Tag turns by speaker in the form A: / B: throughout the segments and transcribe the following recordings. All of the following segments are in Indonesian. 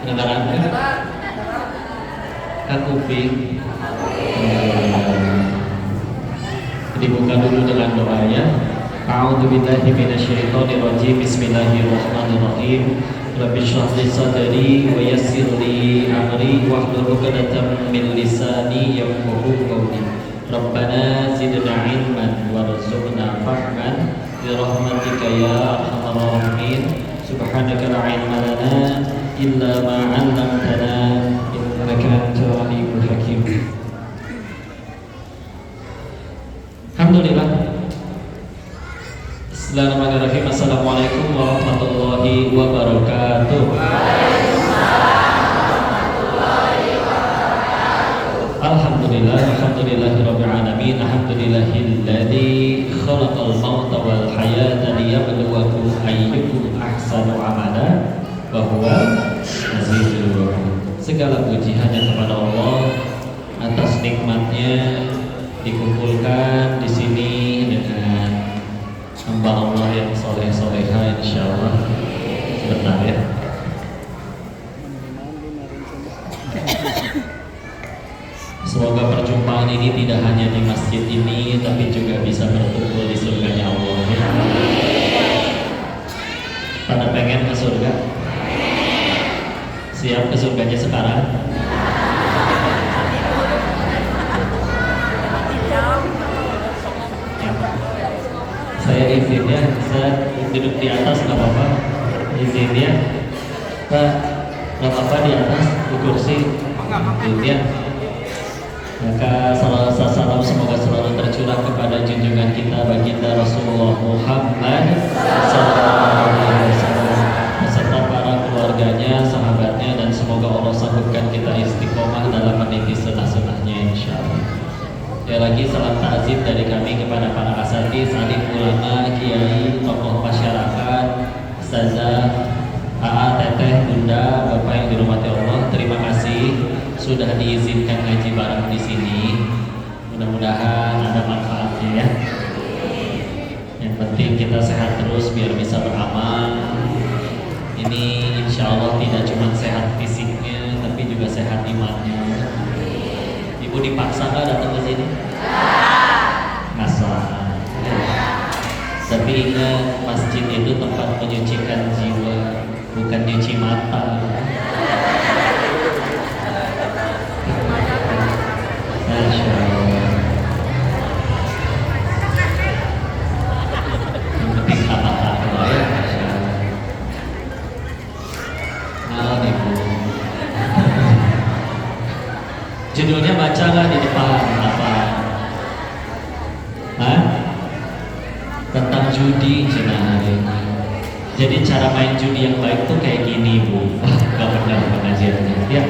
A: Kedengaran ya? Kan kuping. Dibuka dulu dengan doanya. A'udzubillahi minasyaitonir rajim. Bismillahirrahmanirrahim. Rabbi shrah li sadri wa yassir li amri wahlul 'uqdatam min lisani yafqahu qawli. Rabbana zidna ilman warzuqna fahman bi rahmatika ya arhamar rahimin. Subhanaka la ilma lana illa ma 'allamtana innaka antal alimul hakim. Alhamdulillah. Bismillahirrahmanirrahim. Assalamualaikum warahmatullahi wabarakatuh. Alhamdulillah, alhamdulillahirabbil alamin. Alhamdulillahilladzi khalaqal mauta wal hayata liyabluwakum ayyukum ahsanu amala wa huwa azizul ghafur. Segala puji hanya kepada Allah atas nikmatnya dikumpulkan di sini dengan hamba Allah yang soleh-soleha, insyaallah. Sebentar ya. Semoga perjumpaan ini tidak hanya di masjid ini, tapi juga bisa berkumpul di surganya Allah. Pada pengen ke surga? Siap ke surganya sekarang? Saya izin ya, bisa duduk di atas nggak apa-apa. Izin ya, Pak, nggak apa-apa di atas di kursi. Izin ya. Maka salam semoga selalu tercurah kepada junjungan kita baginda Rasulullah Muhammad SAW beserta para keluarganya, sahabatnya, dan semoga Allah sanggupkan kita istiqomah dalam meniti sunnah-sunnahnya, insyaallah. Ya, lagi salam ta'zim dari kami kepada para asatidz, alim ulama, kiai, tokoh masyarakat, ustazah, AA, teteh, bunda, bapak yang dirahmati Allah. Terima kasih sudah diizinkan ngaji bareng di sini. Mudah-mudahan ada manfaatnya ya. Yang penting kita sehat terus biar bisa beramal. Ini insya Allah tidak cuma sehat fisiknya, tapi juga sehat imannya. Ibu dipaksa nggak datang ke sini? Masalah. Tapi ingat, masjid itu tempat menyucikan jiwa, bukan nyuci mata. Masya Allah. Yang penting kata-kata ya. Masya Allah. Nah, ibu. Judulnya baca nggak di depan apa? Hah? Tentang judi, cina. Jadi cara main judi yang baik tuh kayak gini, Bu. Gak pernah pengajiannya. Ya,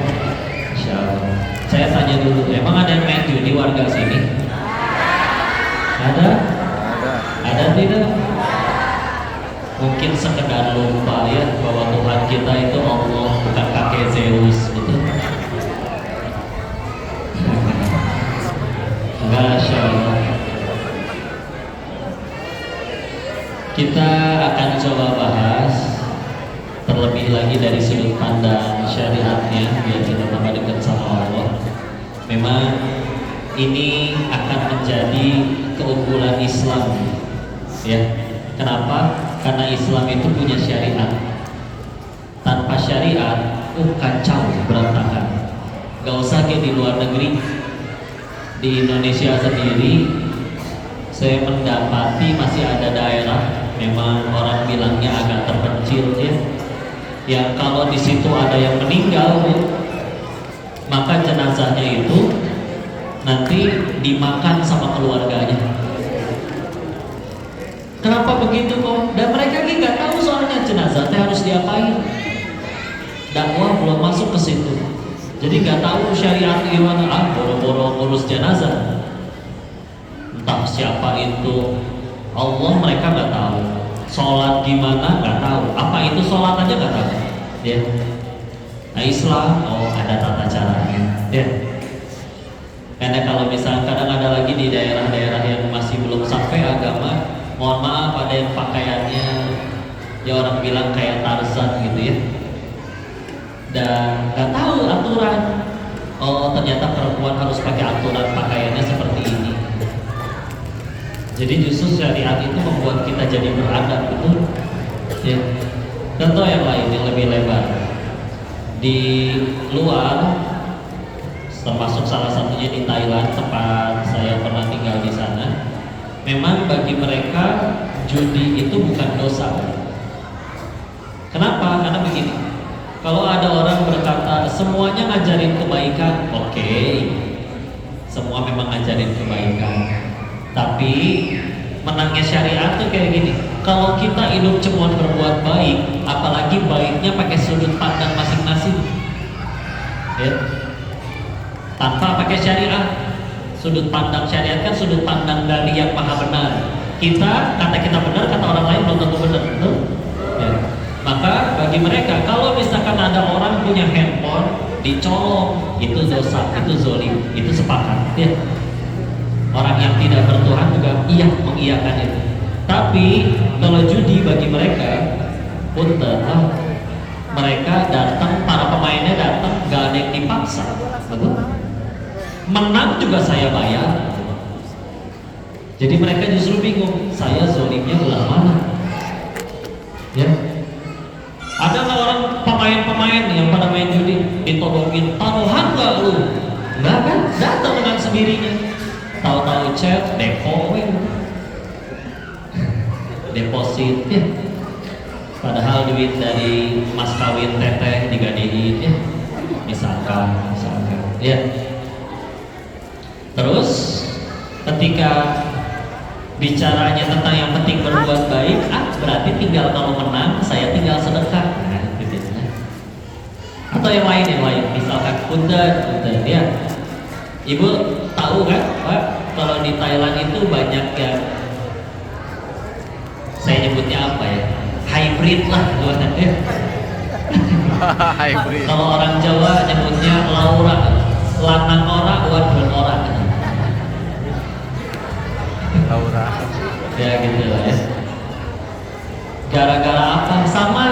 A: Insya Allah. Saya tanya dulu, emang ada yang main judi warga sini? Ada? Ada tidak? Mungkin sekedar lupa ya bahwa Tuhan kita itu Allah, bukan kakek Zeus, gitu. Masya Allah. Kita akan coba bahas terlebih lagi dari sudut pandang syariatnya biar kita tambah dekat sama Allah. Memang ini akan menjadi keunggulan Islam ya. Kenapa? Karena Islam itu punya syariat. Tanpa syariat, kacau, berantakan. Gak usah kayak di luar negeri. Di Indonesia sendiri saya mendapati masih ada daerah memang orang bilangnya agak terpencil ya, yang kalau di situ ada yang meninggal ya, maka jenazahnya itu nanti dimakan sama keluarganya. Kenapa begitu kok? Dan mereka ini nggak tahu soalnya jenazahnya harus diapain. Dakwah belum masuk ke situ, jadi nggak tahu syariat gimana. Boro-boro ngurus jenazah, entah siapa itu Allah, mereka nggak tahu. Sholat gimana nggak tahu. Apa itu sholat aja nggak tahu. Ya. Nah, Islam, oh ada tata caranya. Ya. Karena kalau misalnya kadang ada lagi di daerah-daerah yang masih belum sampai agama, mohon maaf ada yang pakaiannya ya orang bilang kayak Tarzan gitu ya. dan nggak tahu aturan. Oh, ternyata perempuan harus pakai aturan pakaiannya seperti ini. Jadi justru syariat itu membuat kita jadi beradab, betul? Ya. Contoh yang lain yang lebih lebar di luar, termasuk salah satunya di Thailand, tempat saya pernah tinggal di sana. Memang bagi mereka judi itu bukan dosa. Kenapa? Karena begini, kalau ada orang berkata semuanya ngajarin kebaikan, oke, semua memang ngajarin kebaikan. Tapi menangnya syariat tuh kayak gini, kalau kita hidup cuma berbuat baik, apalagi baiknya pakai sudut pandang masing-masing, ya, tanpa pakai syariat. Sudut pandang syariat kan sudut pandang dari yang maha benar. Kata kita benar, kata orang lain belum tentu benar, betul? Ya. Maka bagi mereka, kalau misalkan ada orang punya handphone dicolong, itu dosa, itu zolim, itu sepakat, ya. Orang yang tidak bertuhan juga mengiyakan itu. Tapi kalau judi bagi mereka, punten, mereka datang, para pemainnya datang, gak ada yang dipaksa, betul? Menang juga saya bayar. Jadi mereka justru bingung, saya zolimnya belah mana? Ya. Ada nggak orang pemain-pemain yang pada main judi ditodongin, taruhan nggak lu? Nggak kan? Datang dengan sendirinya. Tahu-tahu chat, depo, deposit, ya. Padahal duit dari mas kawin teteh digadein, ya. Misalkan, ya. Terus ketika bicaranya tentang yang penting berbuat baik, berarti tinggal kalau menang saya tinggal sedekah, nah, gitu ya. Atau yang lain, misalkan punten, ya. Ibu tahu kan, Pak, kalau di Thailand itu banyak yang saya nyebutnya apa ya, hybrid lah, ya.
B: Hybrid.
A: Kalau orang Jawa nyebutnya Laura, lanang ora, wadon ora.
B: Laura.
A: Ya gitu lah ya. Gara-gara apa? Sama.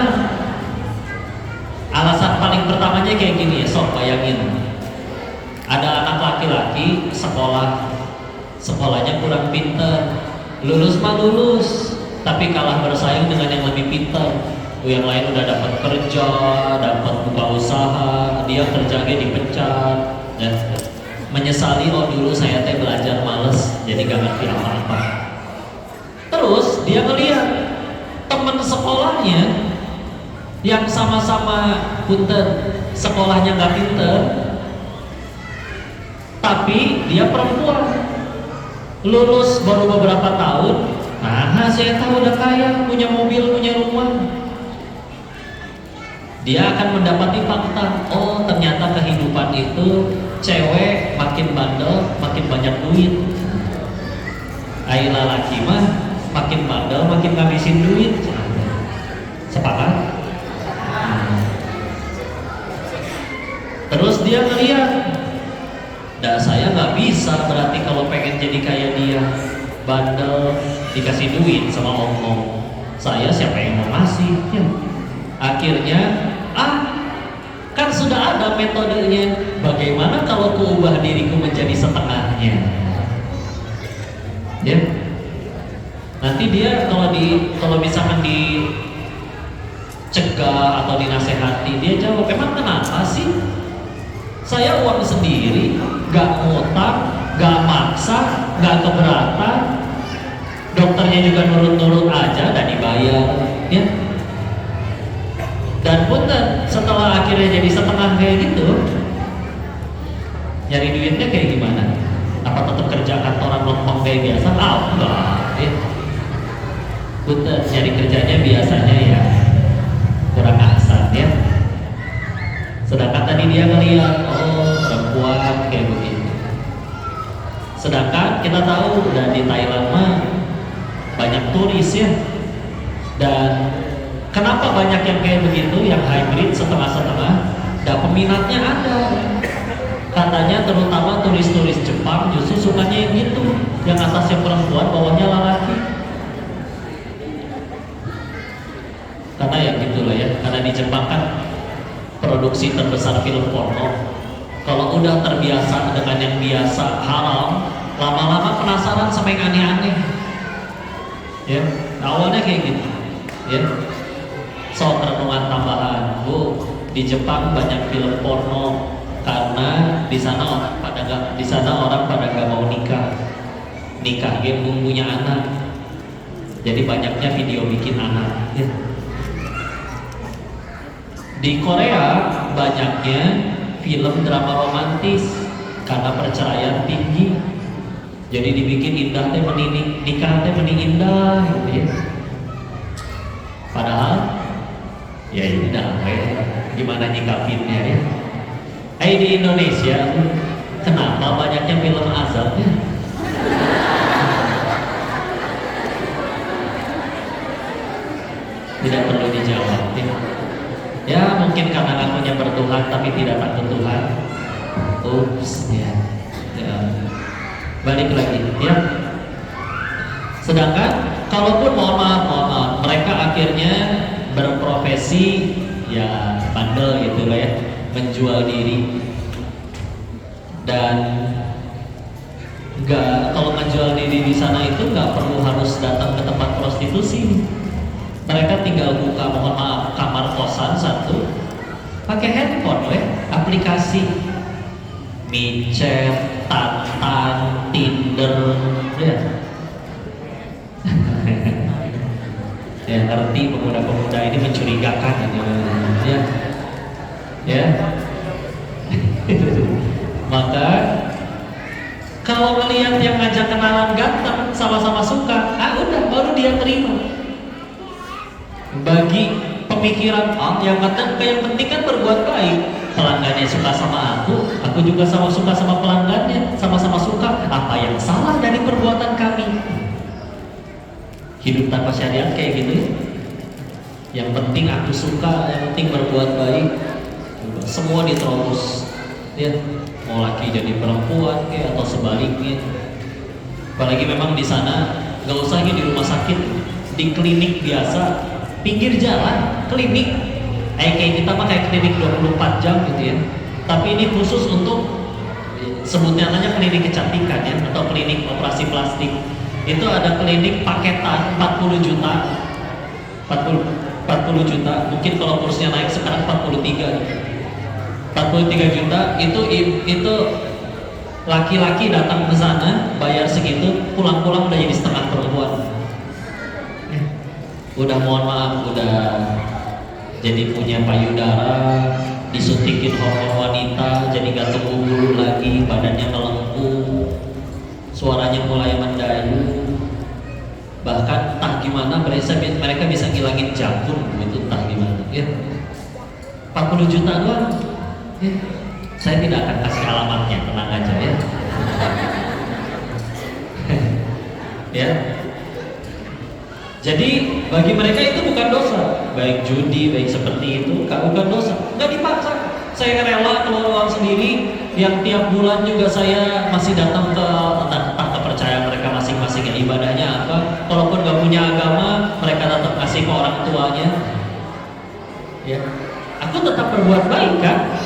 A: Alasan paling pertamanya kayak gini ya, sok bayangin. Ada anak laki-laki sekolahnya kurang pinter, lulus mah lulus, tapi kalah bersaing dengan yang lebih pinter. Yang lain udah dapat kerja, dapat buka usaha, dia kerjanya dipecat, ya. Menyesali, oh dulu saya teh belajar males, jadi gak ngerti apa-apa. Terus dia ngeliat temen sekolahnya yang sama-sama punten, sekolahnya gak pinter, tapi dia perempuan, lulus baru beberapa tahun, nah saya tahu udah kaya, punya mobil, punya rumah. Dia akan mendapati fakta, oh ternyata kehidupan itu cewek makin bandel, makin banyak duit. Aila laki mah makin bandel, makin ngabisin duit. Sepakat? Terus dia ngeliat, saya nggak bisa berarti kalau pengen jadi kayak dia, bandel, dikasih duit sama om-om. Saya siapa yang mau ngasih? Ya. Akhirnya, kan sudah ada metodenya. Bagaimana kalau kuubah diriku menjadi setengahnya? Ya. Nanti dia kalau misalkan dicegah atau dinasehati, dia jawab, emang kenapa sih? Saya uang sendiri, gak ngutang, gak maksa, gak keberatan. Dokternya juga nurut-nurut aja dan dibayar, ya. Dan punten, setelah akhirnya jadi setengah kayak gitu, nyari duitnya kayak gimana? Apa tetap kerja kantoran lempeng kayak biasa? Enggak, ya. Punten, nyari kerjanya biasanya ya kurang asal, ya. Sedangkan tadi dia ngeliat, oh perempuan kayak begitu. Sedangkan kita tahu dan di Thailand mah banyak turis, ya. Dan kenapa banyak yang kayak begitu, yang hybrid setengah-setengah? Dan peminatnya ada. Katanya terutama turis-turis Jepang justru sukanya yang gitu, yang atasnya perempuan, bawahnya laki. Karena ya gitulah ya, karena di Jepang kan produksi terbesar film porno. Kalau udah terbiasa dengan yang biasa haram, lama-lama penasaran sama yang aneh-aneh. Ya, awalnya kayak gitu. Ya, soal renungan tambahan, Bu, di Jepang banyak film porno karena di sana orang pada nggak mau nikah dia belum punya anak, jadi banyaknya video bikin anak. Ya. Di Korea banyaknya film drama romantis karena perceraian tinggi, jadi dibikin indah teh meni nikah teh meni indah gitu ya. Padahal ya indah ya, gimana nyikapinnya ya. Di Indonesia kenapa banyaknya film azabnya? Tidak perlu dijawab ya. Ya mungkin karena ngakunya bertuhan tapi tidak takut Tuhan. Ups ya. Balik lagi ya. Sedangkan kalaupun mohon maaf mereka akhirnya berprofesi ya bandel gitu lah ya, menjual diri. Dan kalau menjual diri di sana itu nggak perlu harus datang ke tempat prostitusi. Mereka tinggal buka, mohon maaf, kamar kosan satu, pakai handphone, aplikasi micet, Tantan, Tinder, ya. Ya ngerti pemuda-pemuda ini mencurigakan, ya, ya. Maka kalau melihat yang ngajak kenalan ganteng, sama-sama suka, udah baru dia terima. Bagi pemikiran yang penting kan berbuat baik. Pelanggannya suka sama aku juga suka sama pelanggannya, sama-sama suka. Apa yang salah dari perbuatan kami? Hidup tanpa syariat kayak gitu ya. Yang penting aku suka, yang penting berbuat baik. Semua diterobos ya, mau laki jadi perempuan atau sebaliknya. Apalagi memang di sana nggak usah di rumah sakit, di klinik biasa, pinggir jalan, klinik kayak kita mah kayak klinik 24 jam gitu ya. Tapi ini khusus untuk sebutnya namanya klinik kecantikan ya, atau klinik operasi plastik. Itu ada klinik paketan 40 juta. 40 juta. Mungkin kalau kursnya naik sekarang 43 juta. Itu laki-laki datang ke sana bayar segitu, pulang-pulang udah jadi setengah perempuan. Udah mohon maaf, udah jadi punya payudara, disuntikin hormon wanita, jadi gak tumbuh bulu lagi, badannya melengkung, suaranya mulai mendayu, bahkan entah gimana mereka bisa ngilangin jantung gitu, entah gimana ya. 40 juta doang ya. Saya tidak akan kasih alamatnya, tenang aja ya. Ya. Jadi bagi mereka itu bukan dosa, baik judi, baik seperti itu, bukan dosa, nggak dipaksa. Saya rela keluar uang sendiri, yang tiap bulan juga saya masih datang ke entah kepercayaan mereka masing-masing, ya ibadahnya apa. Kalaupun nggak punya agama, mereka tetap kasih ke orang tuanya. Ya, aku tetap berbuat baik kan.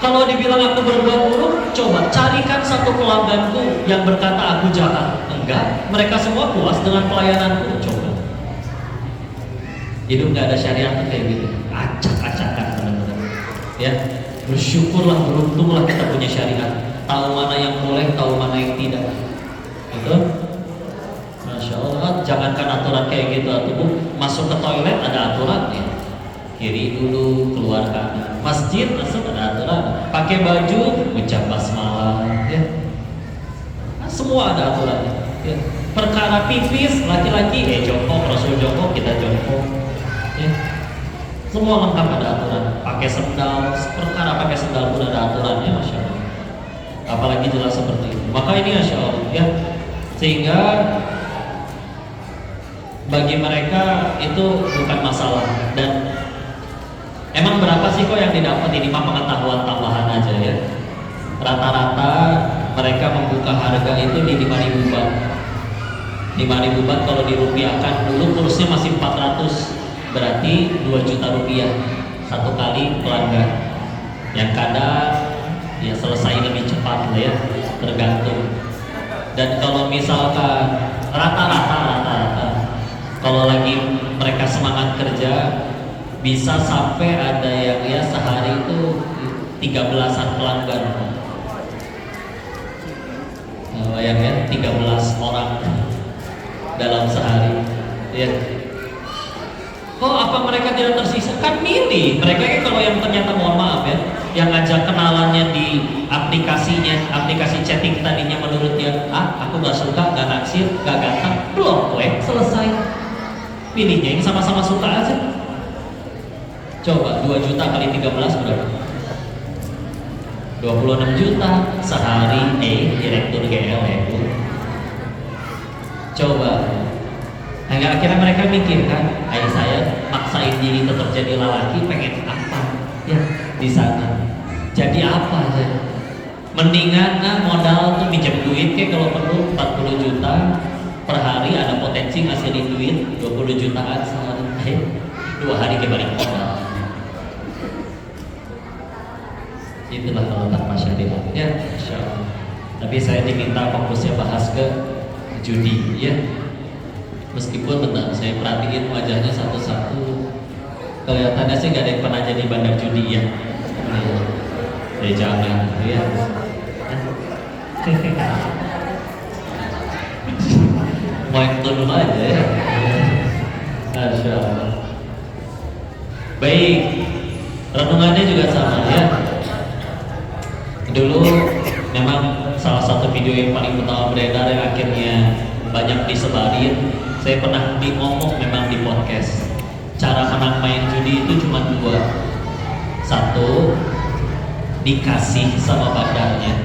A: Kalau dibilang aku berbuat buruk, coba carikan satu pelangganku yang berkata aku jahat. Enggak, mereka semua puas dengan pelayananku. Coba. Hidup nggak ada syariat kayak gitu, acak-acakan benar-benar. Ya, bersyukurlah, beruntunglah kita punya syariat. Tahu mana yang boleh, tahu mana yang tidak. Itu, masya Allah. Jangankan aturan kayak gitu, atau masuk ke toilet ada aturannya. Kiri dulu, keluar kanan. Masjid masuk ada aturan. Pakai baju, ucap basmalah. Ya. Nah, semua ada aturannya. Ya. Perkara pipis, laki-laki, jongkok, Rasul jongkok, kita jongkok. Ya. Semua lengkap ada aturan. Pakai sendal, perkara pakai sendal pun ada aturannya, masya Allah. Apalagi jelas seperti itu. Maka ini masya Allah, ya. Sehingga bagi mereka itu bukan masalah. Dan emang berapa sih kok yang didapat? Ini mah pengetahuan tambahan aja ya. Rata-rata mereka membuka harga itu di 5.000 baht. 5.000 baht kalau dirupiahkan, dulu kursnya masih 400, berarti 2 juta rupiah. satu kali pelanggan. Yang kadang ya selesai lebih cepat lah ya, tergantung. Dan kalau misalkan rata-rata kalau lagi mereka semangat kerja bisa sampai ada yang ya sehari itu 13-an pelanggan. Bayang ya, 13 orang dalam sehari ya. Kok apa mereka tidak tersisa? Kan milih mereka kan, kalau yang ternyata mohon maaf ya, yang ngajak kenalannya di aplikasinya, aplikasi chatting tadinya menurut dia, aku gak suka, gak naksir, gak ganteng, blok selesai. Pilihnya yang sama-sama suka aja. Coba 2 juta kali 13 berapa? 26 juta sehari direktur GL ya Bu. Coba. Nah, akhirnya mereka mikir kan, saya maksain diri tetap jadi lelaki, pengen apa ya di sana? Jadi apa ya? Mendingan modal tuh minjem duit kayak kalau perlu 40 juta per hari, ada potensi ngasilin duit 20 jutaan sehari. 2 hari ke balik modal. Itulah kalau tanpa syariat ya, Masya Allah. Tapi saya diminta fokusnya bahas ke judi ya. Meskipun benar saya perhatiin wajahnya satu-satu, kelihatannya sih gak ada yang pernah jadi bandar judi ya. Ya jangan ya. Main dulu aja ya. Masya Allah. Baik, renungannya juga sama ya. Dulu memang salah satu video yang paling utama beredar yang akhirnya banyak disebarin, saya pernah ngomong memang di podcast, cara menang main judi itu cuma 2. Satu, dikasih sama bandarnya.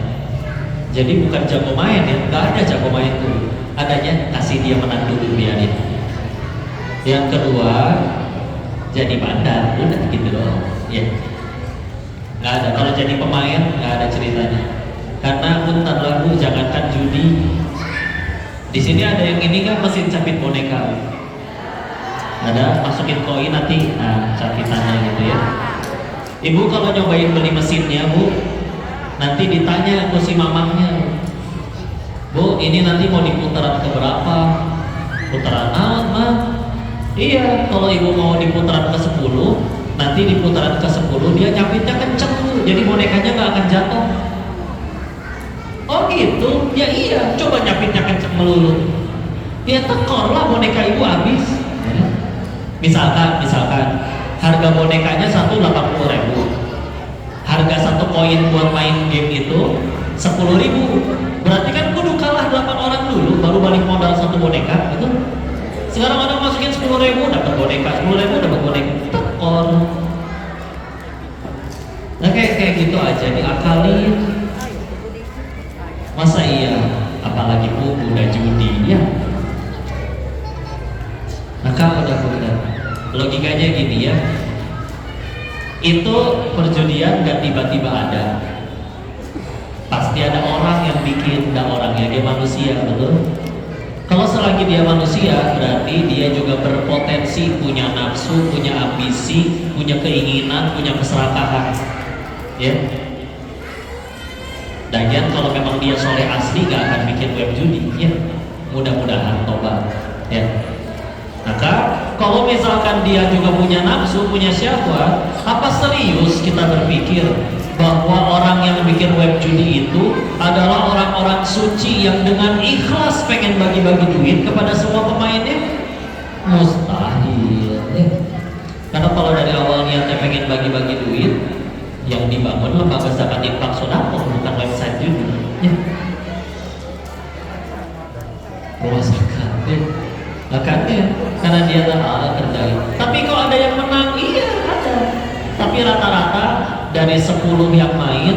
A: Jadi bukan jago main ya, nggak ada jago main dulu, adanya kasih dia menang dulu biarin. Yang kedua, jadi bandar, udah gitu doang ya. Nggak ada, kalau jadi pemain nggak ada ceritanya. Karena punten lagu, jangankan judi, di sini ada yang ini kan mesin capit boneka, ada masukin koin nanti, capitannya gitu ya. Ibu kalau nyobain beli mesinnya Bu, nanti ditanya ke si mamangnya, Bu ini nanti mau diputaran ke berapa? Putaran mah? Iya, kalau ibu mau diputaran ke 10, nanti di putaran ke-10 dia nyapitnya kenceng tuh, jadi bonekanya nggak akan jatuh. Oh gitu? Ya iya, coba nyapitnya kenceng melulu, ya tekor lah boneka ibu habis. Misalkan harga bonekanya 180.000, harga satu koin buat main game itu 10.000, berarti kan kudu kalah 8 orang dulu baru balik modal satu boneka gitu. Sekarang orang masukin 10.000 dapat boneka, 10.000 dapat boneka, tekor. Nah kayak gitu aja diakalin. Masa iya, apalagi Bu udah judi ya. Maka udah logikanya gini ya, itu perjudian gak tiba-tiba ada, pasti ada orang yang bikin, dan orangnya dia manusia, betul? Kalau selagi dia manusia, berarti dia juga berpotensi punya nafsu, punya ambisi, punya keinginan, punya keserakahan ya. Lagian kalau memang dia soleh asli gak akan bikin web judi ya, mudah-mudahan tobat ya. Maka kalau misalkan dia juga punya nafsu, punya syahwat, apa serius kita berpikir bahwa orang yang bikin web judi itu adalah orang-orang suci yang dengan ikhlas pengen bagi-bagi duit kepada semua pemainnya? Mustahil ya. Karena kalau dari awal niatnya pengen bagi-bagi duit, yang dibangun lembaga zakat infak sedekah, bukan website judi ya. Rumah zakat ya. Makanya karena dia kerjain. Tapi kalau ada yang menang, iya ada. Tapi rata-rata dari 10 yang main,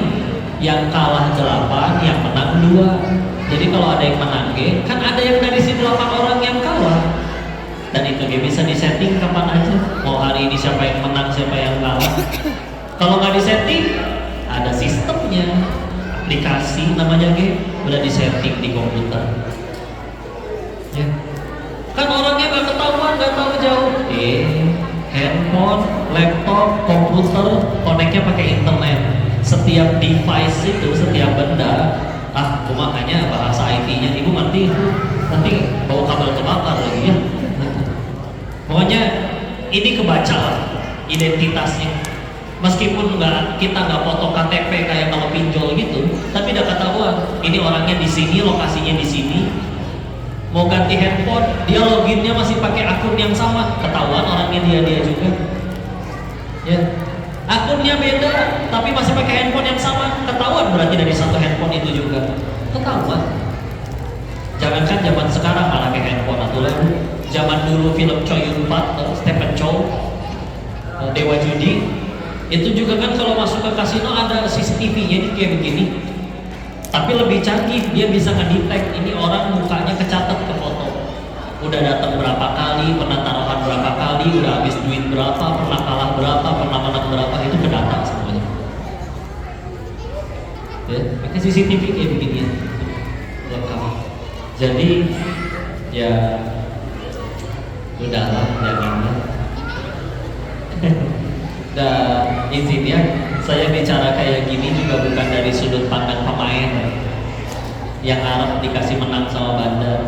A: yang kalah 8, yang menang 2. Jadi kalau ada yang menang, kan ada yang dari si 8 orang yang kalah. Dan itu bisa disetting kapan aja. Mau hari ini siapa yang menang, siapa yang kalah. Kalau nggak disetting, ada sistemnya, aplikasi namanya udah disetting di komputer. Ya. Kan orangnya nggak ketahuan, nggak tahu jauh. handphone, laptop, komputer, koneknya pakai internet. Setiap device itu, setiap benda, makanya bahasa IT-nya ibu nanti bawa kabel kebakar lagi ya. Pokoknya ini kebaca lah identitasnya. Meskipun kita nggak foto KTP kayak kalau pinjol gitu, tapi udah ketahuan ini orangnya di sini, lokasinya di sini. Mau ganti handphone, dia loginnya masih pakai akun yang sama, ketahuan orangnya dia juga. Ya, akunnya beda, tapi masih pakai handphone yang sama, ketahuan berarti dari satu handphone itu juga, ketahuan. Jangankan zaman sekarang malah pakai handphone atau lalu. Zaman dulu film Choi Yun Fat, Stephen Chow, Dewa Judi, itu juga kan kalau masuk ke kasino ada CCTV-nya kayak begini. Tapi lebih canggih, dia bisa ngedetect ini orang mukanya kecatat ke foto. Udah datang berapa kali, pernah taruhan berapa kali, udah habis duit berapa, pernah kalah berapa, pernah menang berapa, itu kedata semuanya. Ya, pakai CCTV kayak begini ya. Lengkap. Jadi ya udahlah, janganlah. Dan izinnya saya bicara kayak gini juga bukan dari sudut pandang pemain yang harap dikasih menang sama Bandar,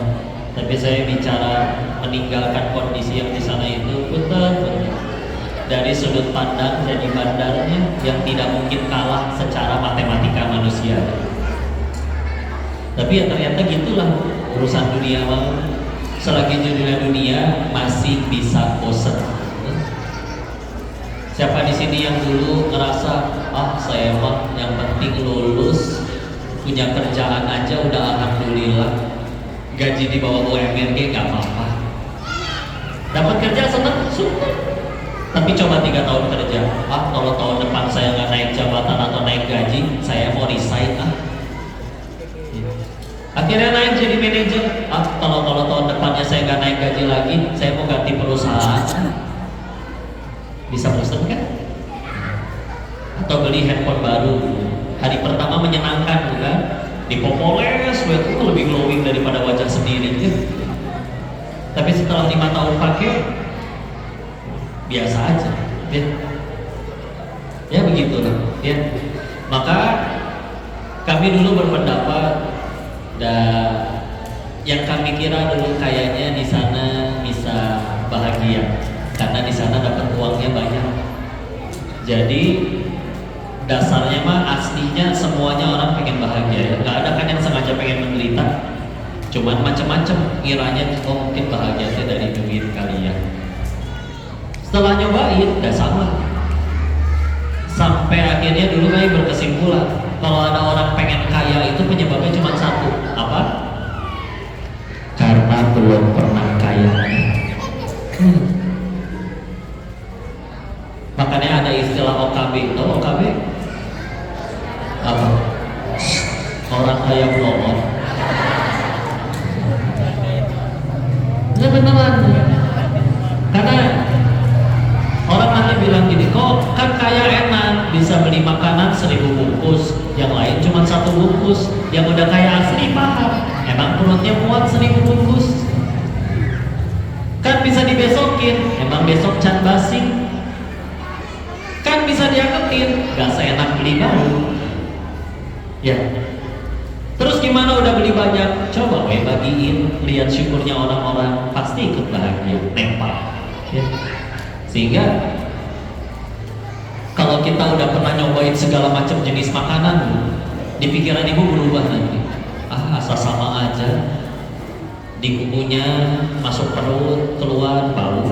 A: tapi saya bicara meninggalkan kondisi yang di sana itu betul dari sudut pandang jadi Bandarnya yang tidak mungkin kalah secara matematika manusia. Tapi ya ternyata gitulah urusan dunia bang. Selagi dunia masih bisa bosan. Siapa di sini yang dulu ngerasa saya mah yang penting lulus, punya kerjaan aja udah alhamdulillah, gaji di bawah UMR gak apa-apa, dapat kerja seneng syukur. Tapi coba 3 tahun kerja, kalau tahun depan saya nggak naik jabatan atau naik gaji, saya mau resign Akhirnya naik jadi manajer, kalau tahun depannya saya nggak naik gaji lagi, saya mau ganti perusahaan. Bisa bosan kan? Atau beli handphone baru, hari pertama menyenangkan bukan? Dipopoles, itu lebih glowing daripada wajah sendiri ya. Tapi setelah 5 tahun pakai, biasa aja ya begitulah ya. Maka kami dulu berpendapat yang kami kira dulu kayaknya di sana bisa bahagia karena di sana dapat uangnya banyak. Jadi dasarnya mah aslinya semuanya orang pengen bahagia ya. Nggak ada kan yang sengaja pengen menderita. Cuman macam-macam kiranya mungkin bahagianya dari duit kali ya. Setelah nyobain nggak sama. Sampai akhirnya dulu kami berkesimpulan kalau ada orang pengen kaya itu penyebabnya cuma satu, apa? Karena belum pernah kaya. Makanya ada istilah OKB. Tahu OKB? Apa? Orang kaya belum. Ini beneran. Karena orang nanti bilang gini, kok kan kaya enak, bisa beli makanan 1000 bungkus, yang lain cuma 1 bungkus. Yang udah kaya asli paham, emang perutnya muat 1000 bungkus. Kan bisa dibesokin, emang besok can basi. Kan bisa diangetin, gak seenak beli baru. Ya. Terus gimana udah beli banyak? Coba bagiin, lihat syukurnya orang-orang, pasti ikut bahagia, nempak. Ya. Sehingga kalau kita udah pernah nyobain segala macam jenis makanan, di pikiran ibu berubah nanti. Asa sama aja, di kukunya masuk perut, keluar bau.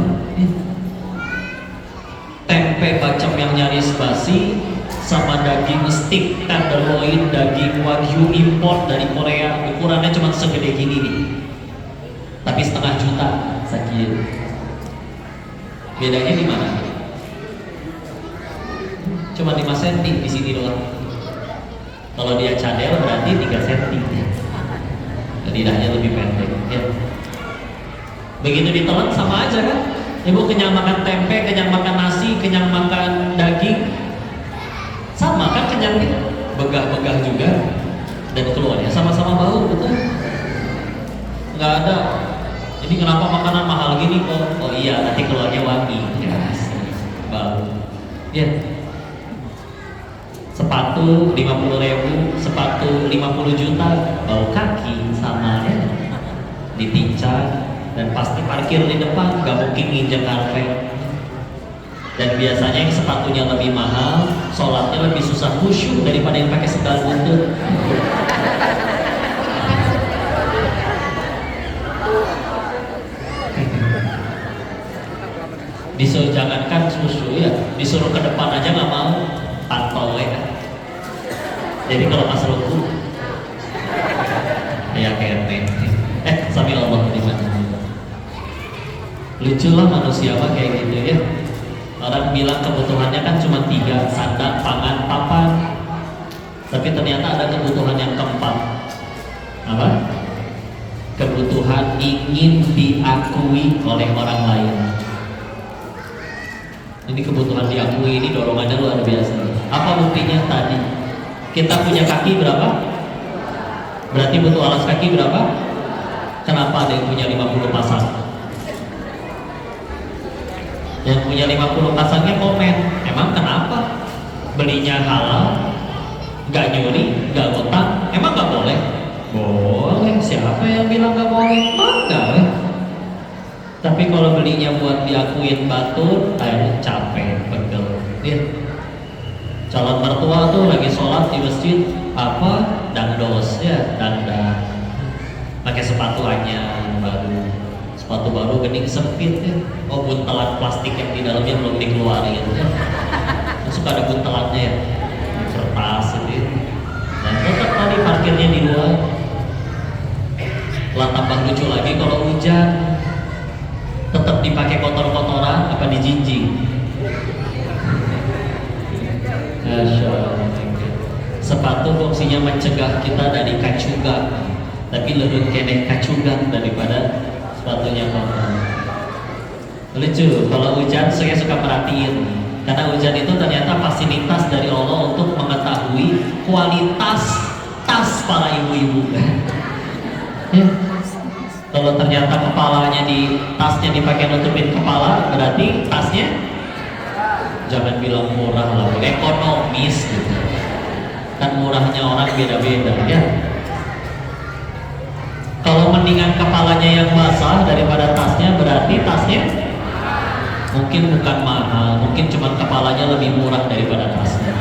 A: Tempe bacem yang nyaris basi sama daging steak tenderloin, daging wagyu import dari Korea, ukurannya cuma segede gini nih, tapi 1,5 juta sekian. Bedanya di mana? Cuma 5 cm di sini doang. Kalau dia cadel berarti 3 cm. Lidahnya lebih pendek. Ya. Begitu ditelan sama aja kan? Ibu kenyang makan tempe, kenyang makan nasi, kenyang makan daging, sama kan kenyangnya? Begah-begah juga dan keluarnya sama-sama bau, betul? Nggak ada. Ini kenapa makanan mahal gini kok? Oh iya, nanti keluarnya wangi. Ya, baru. Ya. Sepatu 50.000, sepatu 50 juta, bau kaki sama ya. Ditincang dan pasti parkir di depan, gak mungkin nginjek karpet. Dan biasanya yang sepatunya lebih mahal, sholatnya lebih susah khusyuk daripada yang pakai sendal butut. Disuruh jangankan khusyuk ya, disuruh ke depan aja nggak mau, pantau ya. Jadi kalau pas ruku, ya kayak sambil Allah di mana. Lucu lah manusia mah kayak gitu ya. Orang bilang kebutuhannya kan cuma 3, sandang, pangan, papan. Tapi ternyata ada kebutuhan yang keempat. Apa? Kebutuhan ingin diakui oleh orang lain. Ini kebutuhan diakui ini dorongannya luar biasa. Apa buktinya tadi? Kita punya kaki berapa? Berarti butuh alas kaki berapa? Kenapa ada yang punya 50 pasang? Yang punya 50 pasangnya komen, emang kenapa? Belinya halal, gak nyuri, gak ngutang, emang gak boleh? Boleh, siapa yang bilang gak boleh? Boleh. Tapi kalau belinya buat diakuin batur, capek, pegel. Calon mertua tuh lagi sholat di masjid, apa? Dangdos, ya, dandang. Pakai sepatu anyar baru. Sepatu baru gening sempit ya. Oh, buntelan plastik yang di dalamnya belum dikeluarin ya. Suka ada buntelannya ya, di kertas gitu ya. Dan tetap tadi parkirnya di luar. Lah tambah lucu lagi kalau hujan, tetap dipakai kotor-kotoran apa dijinjing. Masya Allah. Sepatu fungsinya mencegah kita dari kacugan, tapi lebih keneh kacugan daripada sepatunya kotor. Lucu, kalau hujan saya suka perhatiin, karena hujan itu ternyata fasilitas dari Allah untuk mengetahui kualitas tas para ibu-ibu. Ya. Kalau ternyata kepalanya tasnya dipakai nutupin kepala, berarti tasnya jangan bilang murah lah, ekonomis gitu. Kan murahnya orang beda-beda ya. Kalau mendingan kepalanya yang basah daripada tasnya, berarti tasnya mungkin bukan mahal, mungkin cuma kepalanya lebih murah daripada tasnya.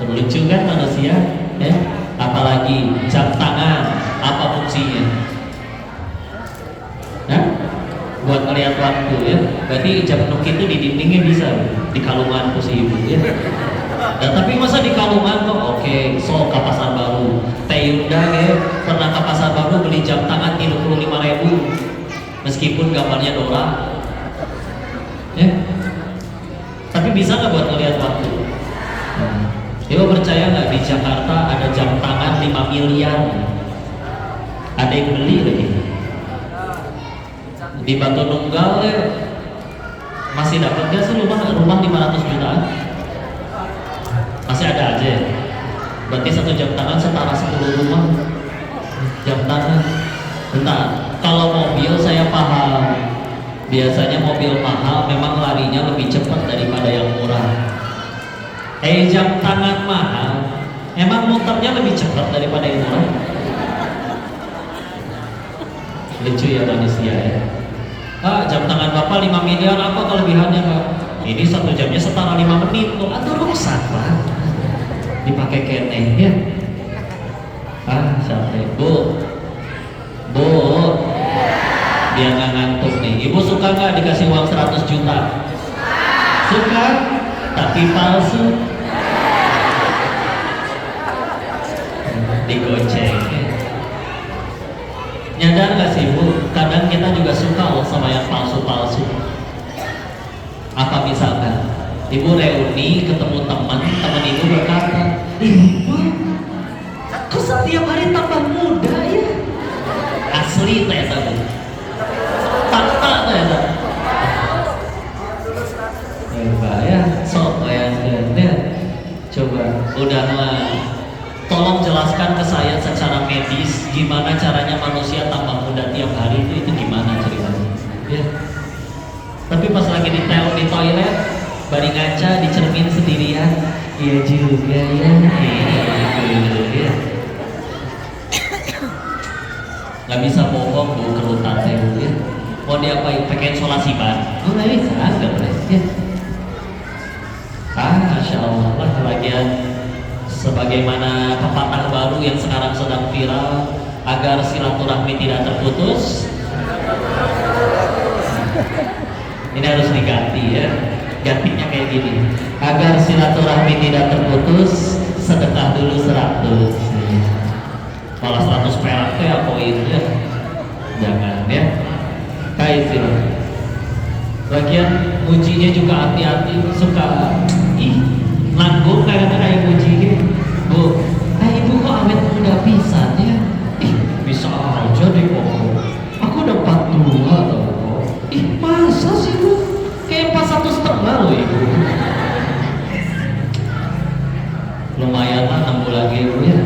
A: Lucu kan manusia ya? Apalagi jam tangan, apa fungsinya? Nah, buat melihat waktu ya. Berarti jam nukit itu di dindingnya bisa, di kalungan si ibu ya. Nah, tapi masa di kalungan kok? Oke, so ke pasar baru. Teyunda ya, pernah ke pasar baru beli jam tangan 35.000, meskipun gambarnya Dora. Ya. Tapi bisa nggak buat melihat waktu? Ibu percaya nggak di Jakarta ada jam tangan 5 miliar? Ada yang beli lagi. Di Batu Nunggal ya, masih dapat nggak sih rumah 500 jutaan? Masih ada aja ya? Berarti satu jam tangan setara 10 rumah jam tangan. Bentar, kalau mobil saya paham, biasanya mobil mahal memang larinya lebih cepat daripada yang murah. Jam tangan mahal emang muternya lebih cepat daripada yang murah. Lucu ya manusia ya. Jam tangan bapak 5 miliar, apa kelebihannya Pak? Ini 1 jamnya setara 5 menit kok. Atau rusak Pak, dipakai keneh ya. Sampai Bu dia nggak ngantuk nih. Ibu suka nggak dikasih uang 100 juta? Suka, tapi palsu. Digoceng. Nyadar nggak sih Bu? Kadang kita juga suka loh sama yang palsu-palsu. Apa misalkan Ibu reuni ketemu teman Ibu berkata, Ibu, kok setiap hari tambah muda ya? Asli ternyata Bu. Fakta ternyata. Ya, sok ya. Coba, udahlah. Tolong jelaskan ke saya secara medis gimana caranya manusia tambah muda tiap hari itu gimana ceritanya? Ya. Tapi pas lagi di toilet, bari ngaca di cermin sendirian, iya juga ya, iya. Nggak bisa bohong bu, kerutan teh bu ya. Mau diapain? Pengen sholat siban? Oh nggak bisa, nggak boleh ya. Masya Allah lah, bagian sebagaimana pepatah baru yang sekarang sedang viral, agar silaturahmi tidak terputus. Ini harus diganti ya, gantinya kayak gini, agar silaturahmi tidak terputus, sedekah dulu 100. Malah 100 perak tuh ya koin ya, jangan ya. Kayak itu. Bagian mujinya juga hati-hati, suka nanggung kayak muji gitu. Bu, ibu kok awet muda pisan ya? Bisa aja deh kok. Aku udah 42 tau. Masa sih bu? Kayak 41,5 loh ibu. Lumayan lah 6 bulan lagi bu ya.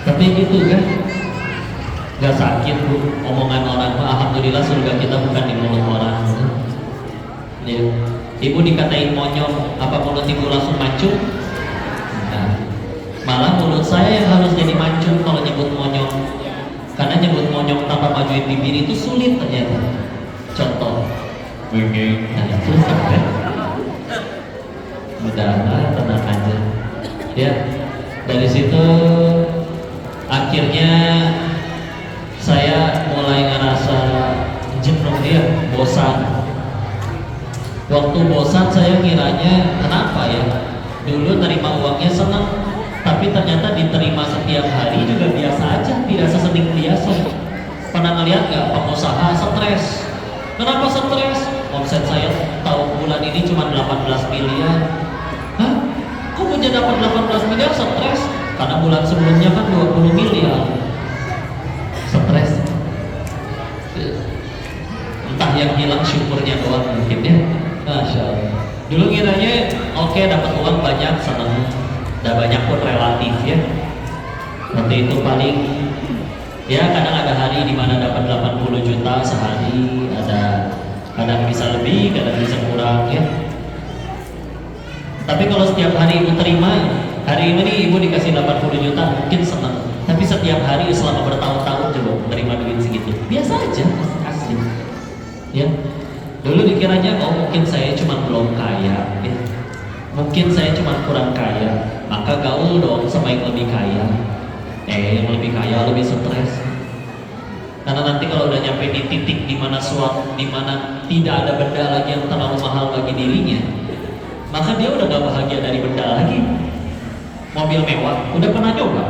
A: Tapi gitu kan, gak sakit bu. Omongan orang, alhamdulillah surga kita bukan di mulut orang. Ya. Ibu dikatain monyong, apa mulut ibu langsung mancung? Nah, malah mulut saya yang harus jadi mancung kalau nyebut monyong. Karena nyebut monyong tanpa majuin bibir itu sulit ternyata. Contoh, nah itu sampai udahlah, tenang aja. Ya, dari situ akhirnya saya mulai ngerasa jenuh ya, bosan. Waktu bosan saya kiranya kenapa ya? Dulu terima uangnya senang, tapi ternyata diterima setiap hari juga biasa aja, tidak sesedih biasa. Pernah ngeliat nggak pengusaha stres? Kenapa stres? Omset saya tahun bulan ini cuma 18 miliar. Hah? Kok bisa dapat 18 miliar stres? Karena bulan sebelumnya kan 20 miliar. Stres. Entah yang hilang syukurnya doang mungkin ya. Masya Allah. Dulu kiranya oke, dapat uang banyak, seneng. Udah banyak pun relatif ya. Waktu itu paling ya kadang ada hari di mana dapat 80 juta sehari, ada kadang bisa lebih, kadang bisa kurang ya. Tapi kalau setiap hari ibu terima, hari ini ibu dikasih 80 juta mungkin senang. Tapi setiap hari selama bertahun-tahun coba menerima duit segitu, biasa aja, asli. Ya, dulu dikiranya mungkin saya cuma belum kaya, ya. Mungkin saya cuma kurang kaya, maka gaul dong sama yang lebih kaya. Yang lebih kaya lebih stres. Karena nanti kalau udah nyampe di titik di mana tidak ada benda lagi yang terlalu mahal bagi dirinya, maka dia udah gak bahagia dari benda lagi. Mobil mewah, udah pernah coba.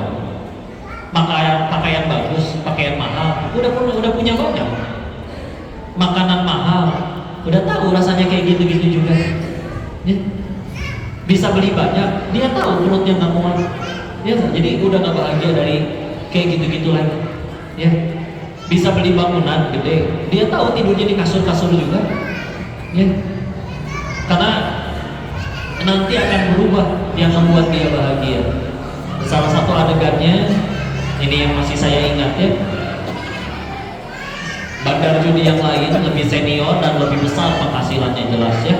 A: Pakaian bagus, pakaian mahal, udah punya banyak. Makanan mahal, udah tahu rasanya kayak gitu-gitu juga. Ya. Bisa beli banyak, dia tahu perutnya nggak muat. Ya, jadi udah gak bahagia dari kayak gitu-gitu lagi. Ya. Bisa beli bangunan gede, dia tahu tidurnya di kasur-kasur juga. Ya. Karena nanti akan berubah yang membuat dia bahagia. Salah satu adegannya ini yang masih saya ingat ya, bandar judi yang lain lebih senior dan lebih besar penghasilannya jelas ya.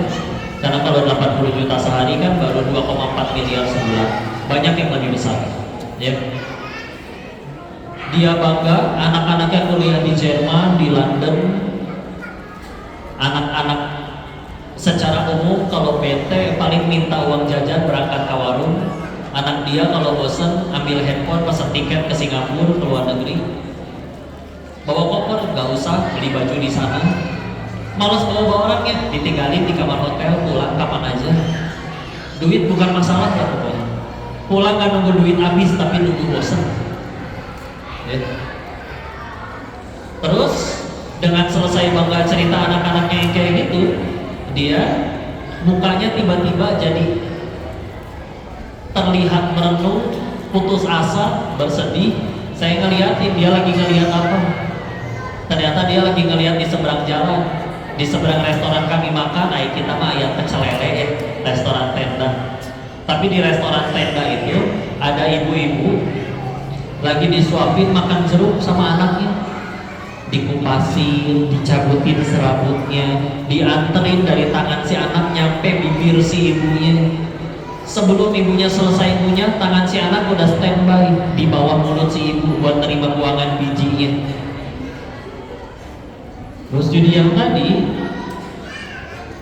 A: Karena kalau 80 juta sehari kan baru 2,4 miliar sebulan, banyak yang lebih besar ya. Dia bangga anak-anaknya kuliah di Jerman, di London. Anak-anak secara umum kalau PT paling minta uang jajan berangkat ke warung. Anak dia kalau bosan ambil handphone, pesan tiket ke Singapura, ke luar negeri. Bawa koper, gak usah beli baju di sana. Malas bawa orangnya, ditinggalin di kamar hotel, pulang kapan aja. Duit bukan masalah ya pokoknya. Pulang gak nunggu duit habis, tapi nunggu bosan. Ya. Terus dengan selesai bangga cerita anak-anaknya yang kayak gitu, dia mukanya tiba-tiba jadi terlihat merenung, putus asa, bersedih. Saya ngeliatin dia lagi ngeliat apa. Ternyata dia lagi ngeliat di seberang jalan, di seberang restoran kami makan. Kita mah ayat pecel lele ya, restoran tenda. Tapi di restoran tenda itu ada ibu-ibu lagi disuapin makan jeruk sama anaknya. dikupasin, dicabutin serabutnya, dianterin dari tangan si anak nyampe bibir si ibunya. Sebelum ibunya selesai ngunyah, tangan si anak udah standby di bawah mulut si ibu buat terima buangan bijinya. Terus judi yang tadi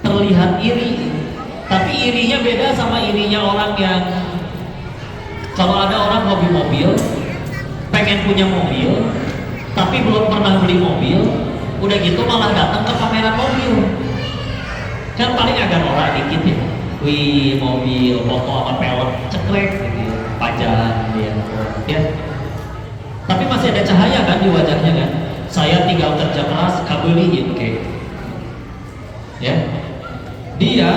A: terlihat iri, tapi irinya beda sama irinya orang yang kalau ada orang hobi mobil, pengen punya mobil, tapi belum pernah beli mobil, udah gitu malah datang ke pameran mobil. Kan paling agak norak dikit ya. Wih, mobil, foto sama pelek, cekrek gitu, pajak dia. Ya. Tapi masih ada cahaya kan di wajahnya kan. Saya tinggal kerja keras, kabeliin kayak. Ya. Dia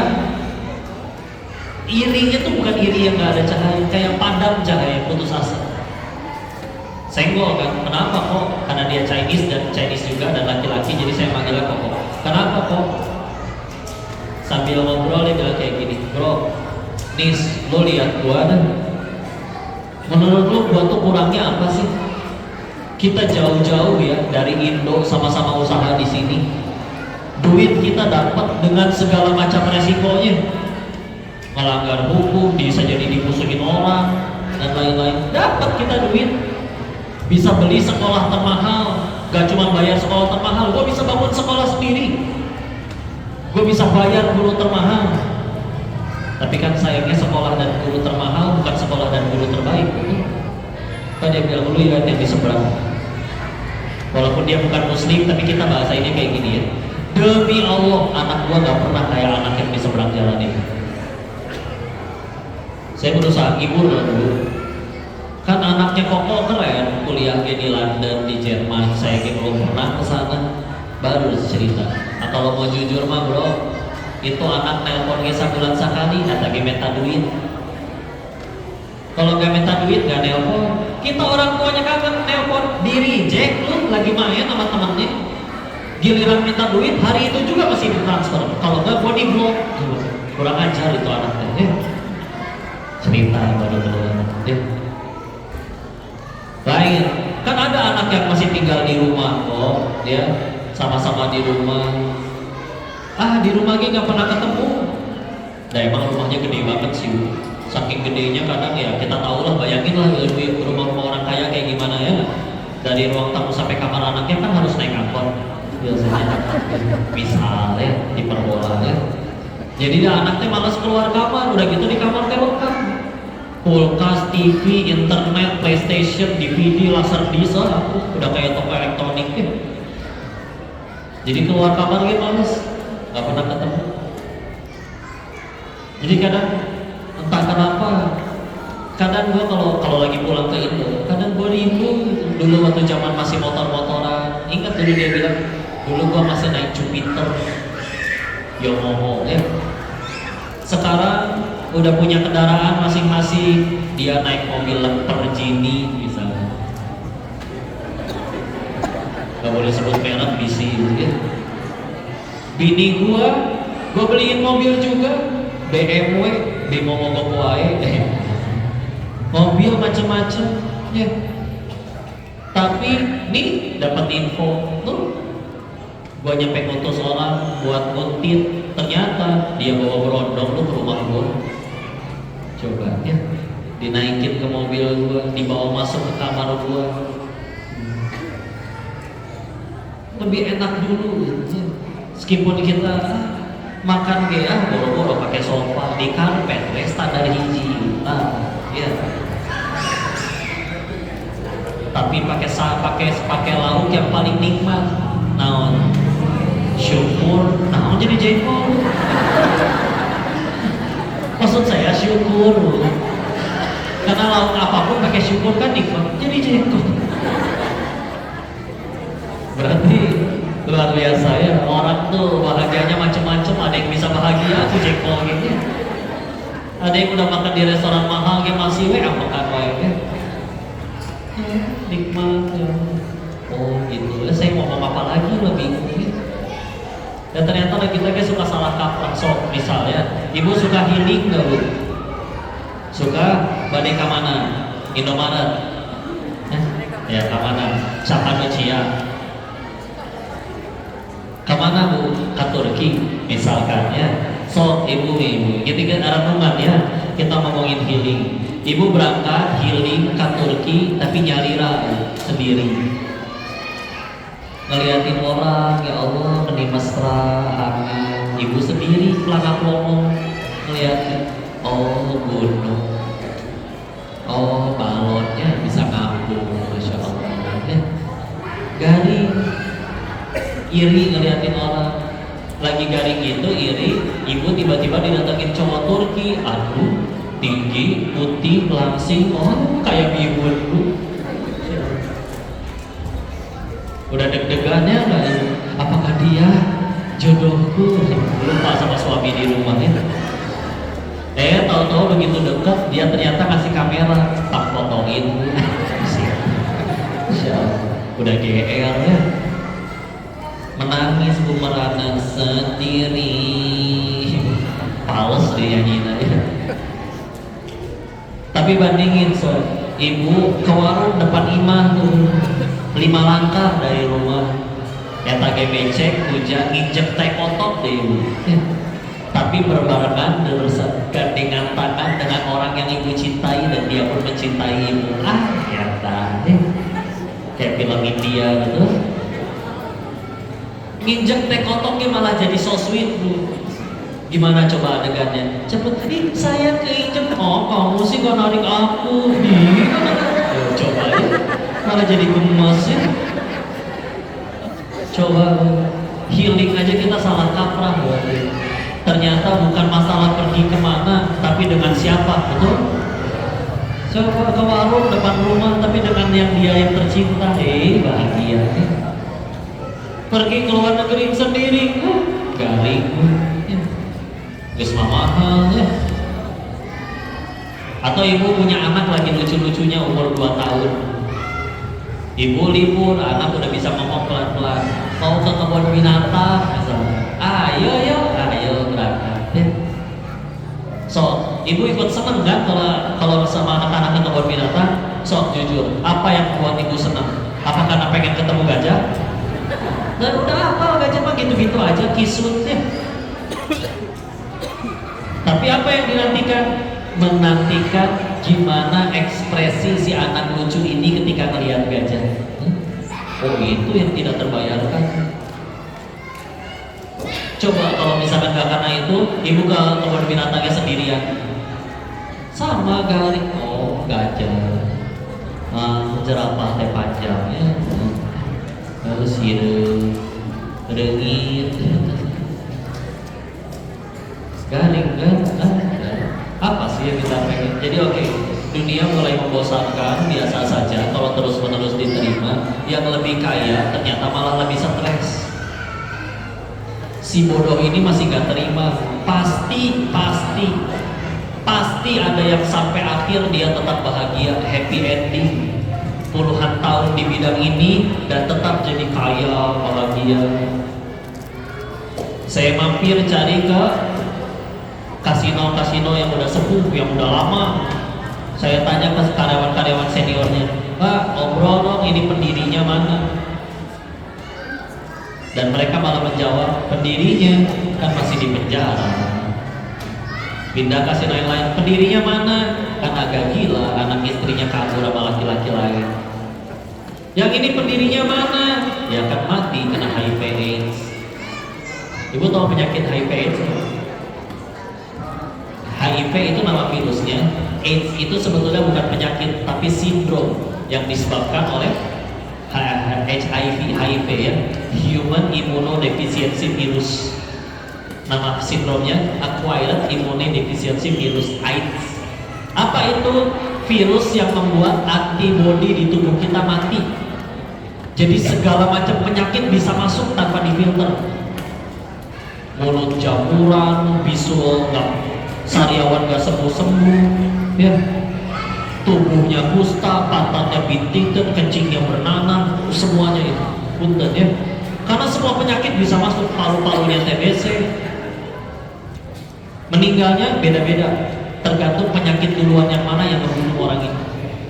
A: irinya tuh bukan iri yang gak ada cahaya, kayak padam cahaya, putus asa. Senggol kan, kenapa kok? Karena dia Chinese dan Chinese juga dan laki-laki, jadi saya manggilnya kok. Kenapa kok? Sambil ngobrol dia bilang kayak gini, bro, Nis, lo lihat gua dah. Menurut lo gua tuh kurangnya apa sih? Kita jauh-jauh ya dari Indo, sama-sama usaha di sini. Duit kita dapat dengan segala macam resikonya. Melanggar hukum, bisa jadi dimusuhin orang dan lain-lain. Dapat kita duit. Bisa beli sekolah termahal, gak cuma bayar sekolah termahal, gue bisa bangun sekolah sendiri, gue bisa bayar guru termahal. Tapi kan sayangnya sekolah dan guru termahal bukan sekolah dan guru terbaik. Kan dia bilang dulu ya yang di seberang, walaupun dia bukan muslim, tapi kita bahasa ini kayak gini ya, demi Allah anak gue gak pernah kayak anak yang di seberang jalan ini. Saya berusaha hibur lah dulu. Kan anaknya Koko keren, kuliah di London, di Jerman, saya belum pernah ke sana, baru cerita. Nah, kalau mau jujur mah bro, itu anak nelpon kita bulan sekali, kata dia minta duit. Kalau gak minta duit gak nelpon. Kita orang tuanya kangen nelpon, di reject lu lagi main sama temennya. Giliran minta duit, hari itu juga masih ditransfer. Kalau gak gua di blok. Kurang ajar itu anaknya. Cerita baru keluar. Lain, kan ada anak yang masih tinggal di rumah kok, ya sama-sama di rumah. Di rumahnya nggak pernah ketemu. Nah emang rumahnya gede banget sih. Saking gedenya kadang ya kita tahu lah, bayangin lah rumah orang kaya kayak gimana ya. Dari ruang tamu sampai kamar anaknya kan harus naik angkot biasanya. Misalnya diperbola ya. Jadi anaknya malas keluar kamar, udah gitu di kamar lengkap. Kulkas, TV, internet, PlayStation, DVD, Laserdisc, udah kayak toko elektronik ya. Jadi keluar kamar gitu males, nggak pernah ketemu. Jadi kadang entah kenapa, kadang gue kalau lagi pulang ke Indo, kadang gue rindu dulu waktu zaman masih motor-motoran. Ingat dulu dia bilang, dulu gue masih naik Jupiter, Yomomo ya. Sekarang udah punya kendaraan masing-masing, dia naik mobil Lamborghini misalnya, gak boleh sebut merek bisi ya. Bini gua beliin mobil juga, BMW, Bimo mogok wae, mobil macem-macem ya. Tapi nih dapat info tuh, gua nyampe ngutus orang buat nguntit, ternyata dia bawa berondong lu ke rumah gua. Coba ya, dinaikin ke mobil gua, dibawa masuk ke kamar gua. Lebih enak dulu gitu. Meskipun kita makan kayak boro-boro pakai sofa di karpet, standar hiji ya. Tapi pakai lauk yang paling nikmat, naon syukur, naon jadi jengkol. Maksud saya syukur, karena lauk apapun pakai syukur kan nikmat, jadi jengkol. Berarti luar biasa ya, orang tuh bahagianya macam-macam. Ada yang bisa bahagia, aku jengkol gitu. Ada yang udah makan di restoran mahal, yang masih makan wae. Nikmat ya. Oh gitu. Saya mau ngomong apa lagi, lebih bingung. Dan ternyata lagi-lagi suka salah kaprah. So, misalnya, ibu suka healing nggak bu? Suka badai ke mana? Indomaret? Ya ke mana? Sakanucia. Kemana Bu? Ke Turki misalkan ya. So ibu jadi kan renungan ya, kita ngomongin healing. Ibu berangkat healing ke Turki tapi nyari ragu sendiri, ngeliatin orang, ya Allah meni mesra hangat. Ibu sendiri pelangak ngomong ngeliatin, oh gunung, oh balonnya bisa ngambung, Masya Allah ya. Garing, iri ngeliatin orang lagi garing gitu, iri. Ibu tiba-tiba didatengin cowok Turki, aduh tinggi, putih, langsing, oh kayak bihun Bu. Udah deg-degannya nggak? Apakah dia jodohku? Lupa sama suami di rumah ya. Tahu-tahu begitu dekat dia ternyata ngasih kamera, tak fotoin Bu. Udah GR ya. Menangis Bu merana sendiri. Pales dia nyanyiin ya. Tapi bandingin so, ibu ke warung depan imah tuh 5 langkah dari rumah. Eta ge becek, hujan, nginjek teh otot deh ibu. Tapi berbarengan gandengan tangan dengan orang yang ibu cintai dan dia pun mencintai ibu. Ya tadi kayak film India gitu. Nginjek teh kotoknya malah jadi so sweet Bu. Gimana coba adegannya? Cepet, saya keinjek. Oh kamu sih gak narik aku. Coba ya, malah jadi gemes ya. Coba healing aja kita salah kaprah berarti. Ternyata bukan masalah pergi kemana, tapi dengan siapa, betul? Coba ke warung depan rumah, tapi dengan yang dia yang tercinta, bahagia. Pergi ke luar negeri sendiri, garing, geus mahal ya. Atau ibu punya anak lagi lucu-lucunya umur 2 tahun. Ibu libur, anak udah bisa ngomong pelan-pelan. Mau ke kebun binatang misalnya. Ayo berangkat. Ya. So, ibu ikut seneng kan kalau sama anak-anak ke kebun binatang? So, jujur, apa yang buat ibu seneng? Apa karena pengen ketemu gajah? Dan udah apa gajah mah gitu-gitu aja kisut ya. Tapi apa yang dinantikan? Menantikan gimana ekspresi si anak lucu ini ketika melihat gajah. Oh itu yang tidak terbayarkan. Coba kalau misalkan gak karena itu, ibu ke kebun binatangnya sendirian. Sama garing, oh gajah, jerapah teh panjangnya, terus hidup, dengit, garing kan? Apa sih yang kita pengen? Jadi oke, dunia mulai membosankan, biasa saja kalau terus-menerus diterima. Yang lebih kaya ternyata malah lebih stres. Si bodoh ini masih gak terima. Pasti ada yang sampai akhir dia tetap bahagia, happy ending. Puluhan tahun di bidang ini dan tetap jadi kaya, bahagia. Saya mampir cari ke kasino yang udah sepuh, yang udah lama. Saya tanya ke karyawan-karyawan seniornya, Pak, ngobrol dong, ini pendirinya mana? Dan mereka malah menjawab, pendirinya kan masih di penjara. Pindah kasino yang lain, pendirinya mana? Kan agak gila, anak istrinya kabur sama laki-laki lain. Yang ini pendirinya mana? Ya kan mati, kena HIV/AIDS. Ibu tahu penyakit HIV/AIDS? HIV itu nama virusnya, AIDS itu sebetulnya bukan penyakit tapi sindrom yang disebabkan oleh HIV ya, Human Immunodeficiency Virus. Nama sindromnya Acquired Immunodeficiency Virus AIDS. Apa itu? Virus yang membuat antibodi di tubuh kita mati. Jadi segala macam penyakit bisa masuk tanpa difilter. Mulut jamuran, bisul sariawan gak sembuh-sembuh ya, tubuhnya kusta, pantatnya bintik dan kencingnya bernanah, semuanya itu punten ya, karena semua penyakit bisa masuk. Paru-parunya TBC. Meninggalnya beda-beda, tergantung penyakit duluan yang mana yang membunuh orang ini,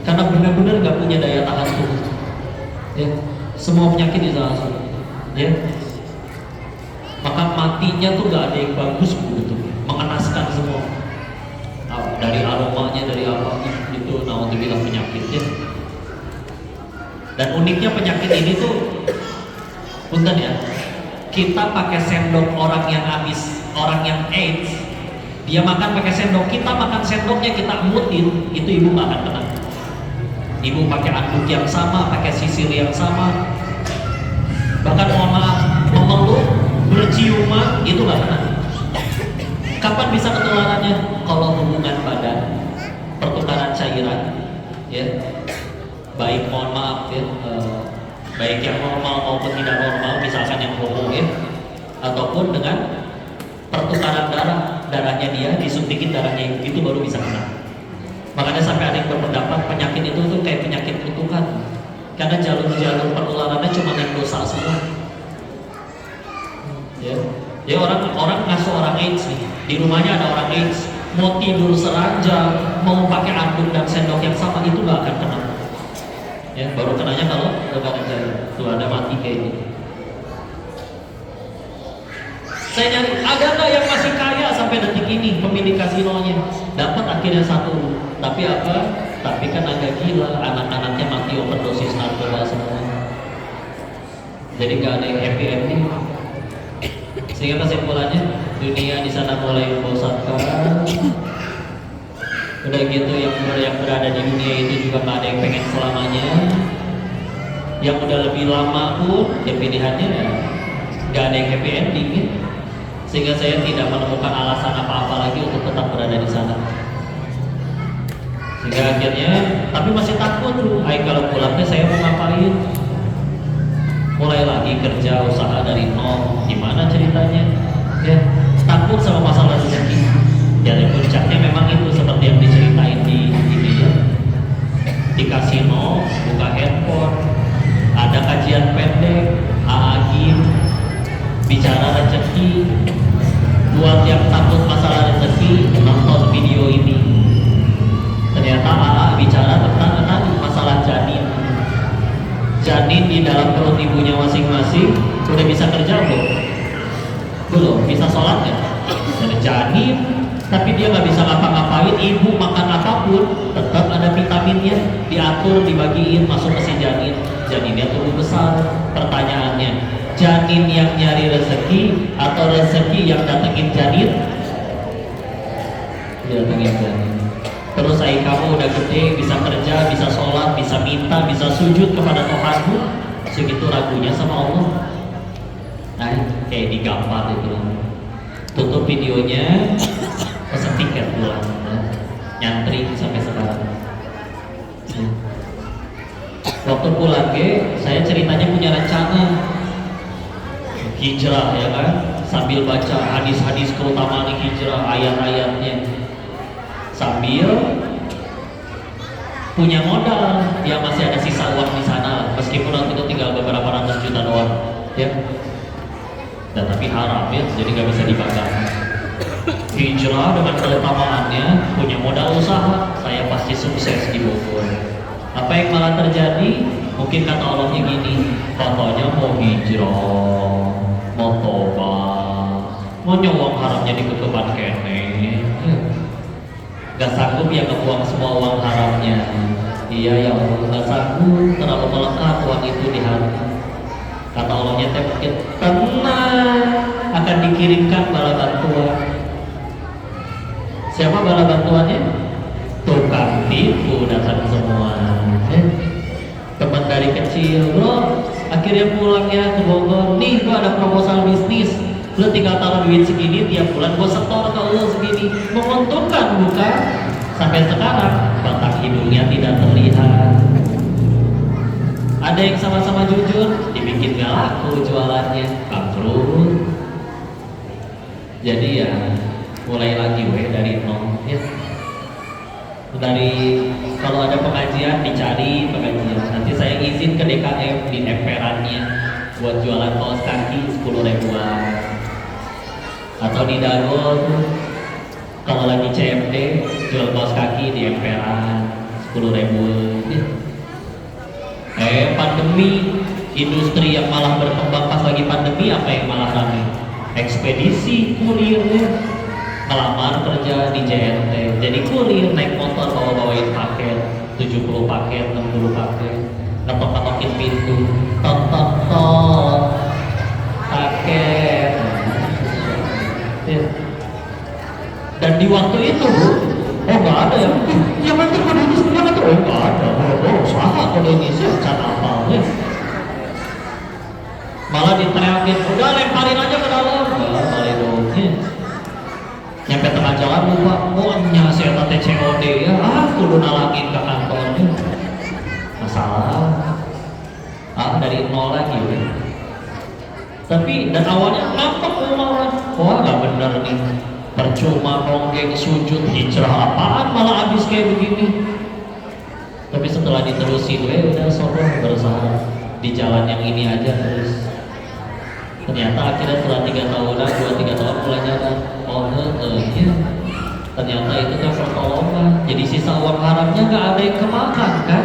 A: karena benar-benar gak punya daya tahan tubuh ya. Semua penyakit bisa masuk ya. maka matinya tuh gak ada yang bagus begitu, mengenaskan semua. Dari aromanya, dari apa itu, naudzubillah penyakitnya. Dan uniknya penyakit ini tuh, punten ya, kita pakai sendok orang yang habis, orang yang AIDS, dia makan pakai sendok, kita makan sendoknya kita emutin, itu ibu gak akan kena. Ibu pakai anduk yang sama, pakai sisir yang sama, bahkan mohon maaf memeluk, berciuman, itu gak kena. Kapan bisa ketularannya? Kalau hubungan badan, pertukaran cairan, ya, baik mohon maaf ya, baik yang normal maupun tidak normal, misalkan yang homo ya, ataupun dengan pertukaran darah, darahnya dia disuntikin darahnya itu baru bisa kena. Makanya sampai ada yang berpendapat penyakit itu tuh kayak penyakit kutukan, karena jalur-jalur penularannya cuma yang dosa semua. Ya, ya orang ngasuh orang AIDS nih, di rumahnya ada orang AIDS, mau tidur seranjang, mau pakai anduk dan sendok yang sama, itu gak akan kena. Ya, baru kenanya kalau lebaran jari, tuh ada mati kayak gitu. Saya nyari, ada nggak yang masih kaya sampai detik ini pemilik kasinonya? Dapat akhirnya satu, tapi apa? Tapi kan agak gila, anak-anaknya mati overdosis narkoba semua. Jadi nggak ada yang happy ending. Sehingga kesimpulannya, dunia di sana mulai membosankan. Udah gitu yang berada di dunia itu juga nggak ada yang pengen selamanya. Yang udah lebih lama pun, ya pilihannya ya nggak ada yang happy ending ya. Sehingga saya tidak menemukan alasan apa-apa lagi untuk tetap berada di sana. Sehingga akhirnya, tapi masih takut tuh, kalau pulangnya saya mau ngapain? Mulai lagi kerja usaha dari nol, gimana ceritanya? Ya, takut sama masalah rezeki. Jadi puncaknya memang itu seperti yang diceritain di ini ya, di kasino, buka handphone, ada kajian pendek, AAGIM, bicara rezeki. Buat yang takut masalah rezeki, nonton video ini. Ternyata AA bicara tentang masalah janin. Janin di dalam perut ibunya masing-masing udah bisa kerja belum? Belum, bisa sholat nggak? Ada janin, tapi dia nggak bisa ngapa-ngapain. Ibu makan apapun, tetap ada vitaminnya, diatur, dibagiin, masuk ke si janin. Janinnya tumbuh besar. Pertanyaannya, janin yang nyari rezeki atau rezeki yang datengin janin? Datengin janin. Terus kamu udah gede, bisa kerja, bisa sholat, bisa minta, bisa sujud kepada Tuhanmu, segitu ragunya sama Allah. Nah, kayak digampar itu. Tutup videonya, pesen tiket pulang, nyantri sampai sekarang. Waktu pulang saya ceritanya punya rencana hijrah ya kan, sambil baca hadis-hadis keutamaan hijrah, ayat-ayatnya, sambil punya modal, dia masih ada sisa uang di sana, meskipun waktu itu tinggal beberapa ratus juta doang, ya. Dan tapi haram ya, jadi nggak bisa dibakar. Hijrah dengan keutamaannya, punya modal usaha, saya pasti sukses di Bogor. Apa yang malah terjadi? Mungkin kata Allahnya gini, katanya mau hijrah, mau tobat, mau nyuang haramnya di ketuban kene, gak sanggup ya ngebuang semua uang haramnya. Iya ya Allah, gak sanggup, terlalu melekat uang itu di hati. Kata Allahnya mungkin tenang, akan dikirimkan bala bantuan. Siapa bala bantuannya? Tukang tipu datang semua. Teman dari kecil, bro, akhirnya pulang ya ke Bogor. Nih, gua ada proposal bisnis. Lu tinggal taruh duit segini, tiap bulan gua setor ke lu segini. Menguntungkan bukan? Sampai sekarang batang hidungnya tidak terlihat. Ada yang sama-sama jujur, dibikin gak laku jualannya, bangkrut. Jadi ya mulai lagi dari nol ya. Dari kalau ada pengajian dicari pengajian. Nanti saya izin ke DKM di emperannya buat jualan kaos kaki 10 ribuan. Atau di Dago kalau lagi CMD jual kaos kaki di emperan 10 ribu. Pandemi, industri yang malah berkembang pas lagi pandemi, apa yang malah ramai? ekspedisi kurir ya, ngelamar kerja di JNT jadi kurir naik motor bawa-bawain paket 70 paket 60 paket ngetok-ngetokin pintu tok paket ya. Dan di waktu itu oh nggak ada ya yang nanti kode ini yang nanti oh nggak ada oh salah kode ini sih cara apa ya malah diteriakin udah lemparin aja ke dalam balik dongnya nyampe tengah jalan lupa oh nya saya tante COD ya kudu nalangin ke kantornya masalah dari nol lagi ya. Tapi dan awalnya ngambek malah wah nggak bener nih percuma nonggeng sujud hijrah apaan malah habis kayak begini tapi setelah diterusin udah sobat berusaha di jalan yang ini aja terus ternyata akhirnya setelah 3 tahunan 2-3 tahun mulai nyadar ya ternyata itu kan pertolongan jadi sisa uang haramnya nggak ada yang kemakan kan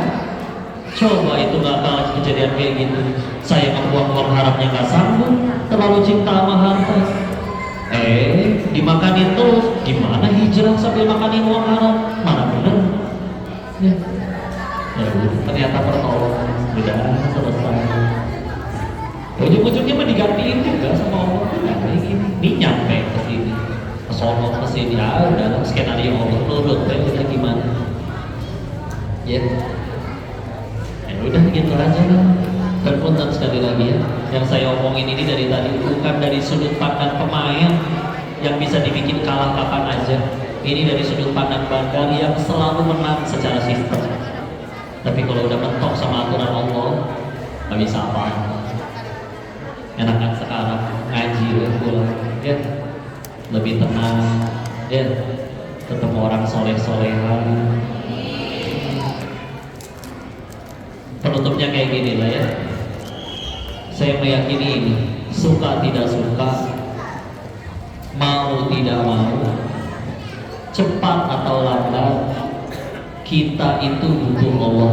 A: coba itu nggak kalah kejadian kayak gitu saya membuang uang haramnya nggak sanggup terlalu cinta sama harta dimakanin terus gimana hijrah sambil makanin uang haram mana bener ya ternyata pertolongan udah selesai ujung-ujungnya mah digantiin juga sama Allah kayak gini ini nyampe ke sini kesono ke sini udah skenario Allah nurut udah gimana ya udah gitu aja lah berpunten sekali lagi ya yang saya omongin ini dari tadi bukan dari sudut pandang pemain yang bisa dibikin kalah kapan aja ini dari sudut pandang Bandar yang selalu menang secara sistem tapi kalau udah mentok sama aturan Allah nggak bisa apa enakan sekarang ngaji pulang ya lebih tenang ya ketemu orang soleh-solehan penutupnya kayak gini lah ya saya meyakini ini suka tidak suka mau tidak mau cepat atau lambat kita itu butuh Allah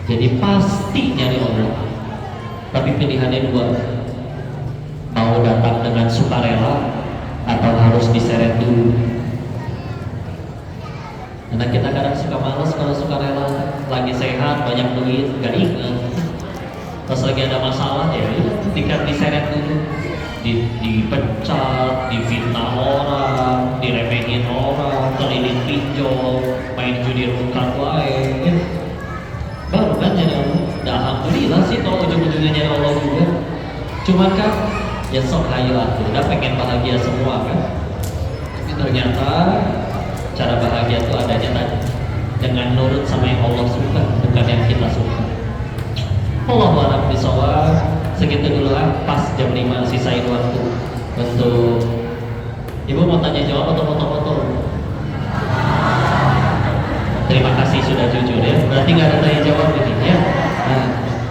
A: jadi pasti nyari Allah tapi pilihannya dua mau datang dengan sukarela atau harus diseret dulu karena kita kadang suka malas kalau sukarela lagi sehat banyak duit gak ingat pas lagi ada masalah ya tingkat diseret dulu dipecat, difitnah orang, diremehin orang, keliling pinjol, main judi rungkat lain ya. Baru kan nyari Allah nah, alhamdulillah sih kalau ujung-ujungnya nyari Allah juga cuman kan ya sok hayu aku udah pengen bahagia semua kan tapi ternyata cara bahagia itu adanya tadi dengan nurut sama yang Allah suka bukan yang kita suka Allahu a'lam bishawab segitu dulu lah pas jam 5 sisain waktu untuk ibu mau tanya jawab atau foto-foto terima kasih sudah jujur ya berarti nggak ada tanya jawab ini ya nah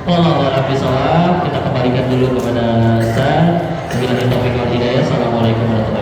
A: Allahu a'lam bishawab kita kembalikan dulu kepada Ustaz. Wabillahi taufiq wal hidayah. Assalamualaikum warahmatullahi wabarakatuh.